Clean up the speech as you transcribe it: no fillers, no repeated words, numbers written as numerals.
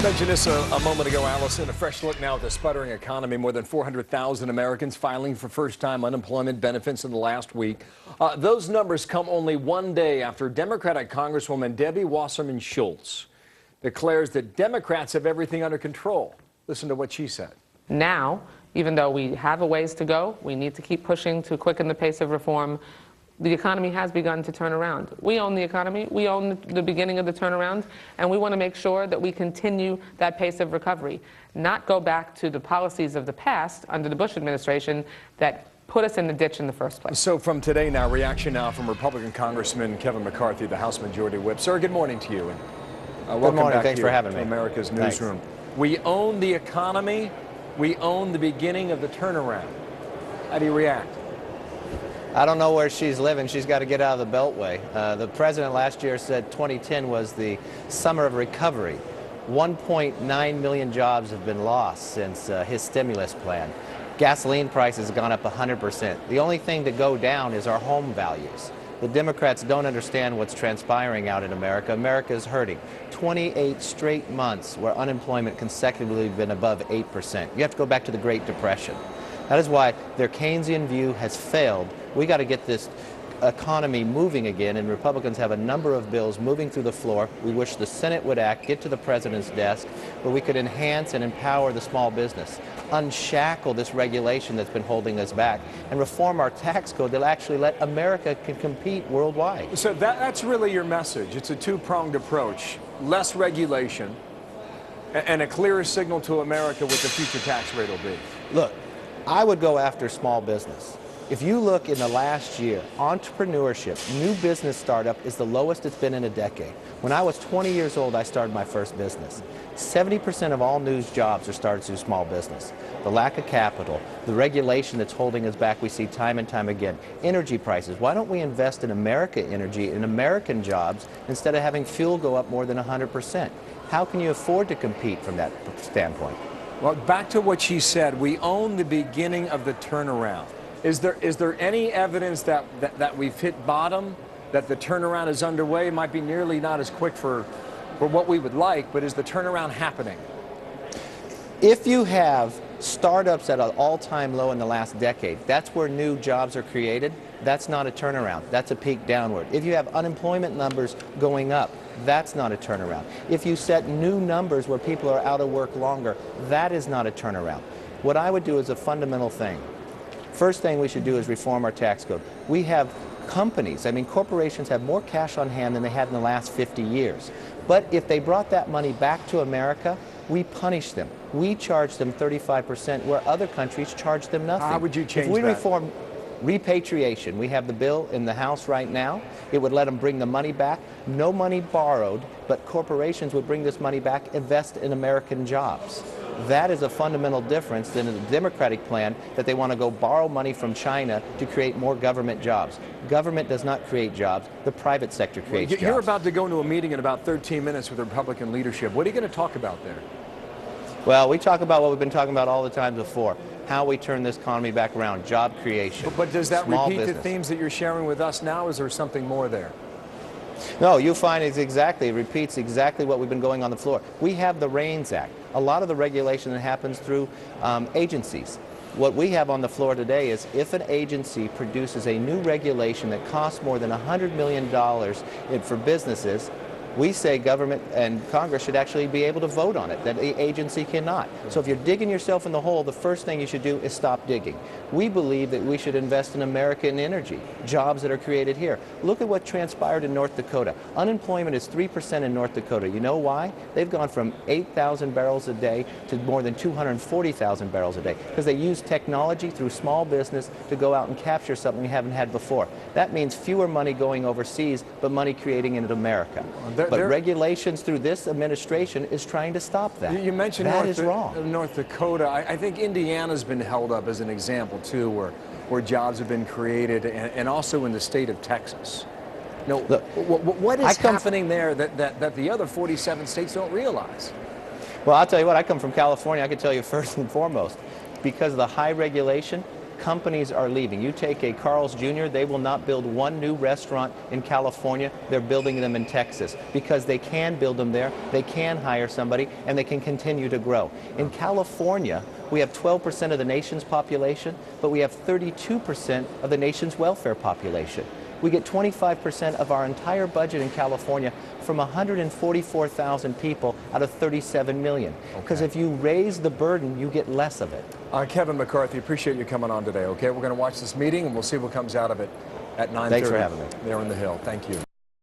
Mentioned this a moment ago, Allison. A fresh look now at the sputtering economy. More than 400,000 Americans filing for first-time unemployment benefits in the last week. Those numbers come only one day after Democratic Congresswoman Debbie Wasserman Schultz declares that Democrats have everything under control. Listen to what she said. Now, even though we have a ways to go, we need to keep pushing to quicken the pace of reform. The economy has begun to turn around. We own the economy. We own the beginning of the turnaround, and we want to make sure that we continue that pace of recovery, not go back to the policies of the past under the Bush administration that put us in the ditch in the first place. So from today now, reaction now from Republican Congressman Kevin McCarthy, the House Majority Whip. Sir, good morning to you. And good morning. Thanks for having me. America's Newsroom. We own the economy. We own the beginning of the turnaround. How do you react? I don't know where she's living. She's got to get out of the Beltway. The president last year said 2010 was the summer of recovery. 1.9 million jobs have been lost since his stimulus plan. Gasoline prices have gone up 100%. The only thing to go down is our home values. The Democrats don't understand what's transpiring out in America. America is hurting. 28 straight months where unemployment consecutively been above 8%. You have to go back to the Great Depression. That is why their Keynesian view has failed. We got to get this economy moving again, and Republicans have a number of bills moving through the floor. We wish the Senate would act, get to the president's desk, where we could enhance and empower the small business, unshackle this regulation that's been holding us back, and reform our tax code that'll actually let America can compete worldwide. So that's really your message. It's a two-pronged approach. Less regulation and a clearer signal to America what the future tax rate will be. Look, I would go after small business. If you look in the last year, entrepreneurship, new business startup is the lowest it's been in a decade. When I was 20 years old, I started my first business. 70% of all new jobs are started through small business. The lack of capital, the regulation that's holding us back, we see time and time again. Energy prices. Why don't we invest in American energy, in American jobs, instead of having fuel go up more than 100%? How can you afford to compete from that standpoint? Well, back to what she said, we own the beginning of the turnaround. Is there any evidence that we've hit bottom, that the turnaround is underway? It might be nearly not as quick for what we would like, but is the turnaround happening? If you have startups at an all-time low in the last decade, that's where new jobs are created. That's not a turnaround. That's a peak downward. If you have unemployment numbers going up, that's not a turnaround. If you set new numbers where people are out of work longer, that is not a turnaround. What I would do is a fundamental thing. First thing we should do is reform our tax code. We have companies, corporations have more cash on hand than they had in the last 50 years. But if they brought that money back to America, we punish them. We charge them 35% where other countries charge them nothing. How would you change that? If we reform repatriation, we have the bill in the House right now. It would let them bring the money back. No money borrowed, but corporations would bring this money back, invest in American jobs. That is a fundamental difference than the Democratic plan that they want to go borrow money from China to create more government jobs. Government does not create jobs. The private sector creates jobs. You're about to go into a meeting in about 13 minutes with the Republican leadership. What are you going to talk about there? Well, we talk about what we've been talking about all the time before, how we turn this economy back around, job creation, But does that repeat business. the themes that you're sharing with us now? Is there something more there? No, you find it repeats exactly what we've been going on the floor. We have the REINS Act. A lot of the regulation that happens through agencies. What we have on the floor today is if an agency produces a new regulation that costs more than $100 million for businesses, we say government and Congress should actually be able to vote on it, that the agency cannot. So if you're digging yourself in the hole, the first thing you should do is stop digging. We believe that we should invest in American energy, jobs that are created here. Look at what transpired in North Dakota. Unemployment is 3% in North Dakota. You know why? They've gone from 8,000 barrels a day to more than 240,000 barrels a day because they use technology through small business to go out and capture something we haven't had before. That means fewer money going overseas, but money creating in America. But regulations through this administration is trying to stop that. You mentioned North Dakota. I think Indiana's been held up as an example, too, where jobs have been created, and also in the state of Texas. No, look, what is happening there that the other 47 states don't realize? Well, I'll tell you what, I come from California. I can tell you first and foremost, because of the high regulation, companies are leaving. You take a Carl's Jr., they will not build one new restaurant in California. They're building them in Texas because they can build them there, they can hire somebody, and they can continue to grow. In California, we have 12% of the nation's population, but we have 32% of the nation's welfare population. We get 25% of our entire budget in California from 144,000 people out of 37 million. Because if you raise the burden, you get less of it. Kevin McCarthy, appreciate you coming on today, okay? We're going to watch this meeting, and we'll see what comes out of it at 9:30. Thanks for having me. There on the Hill. Thank you.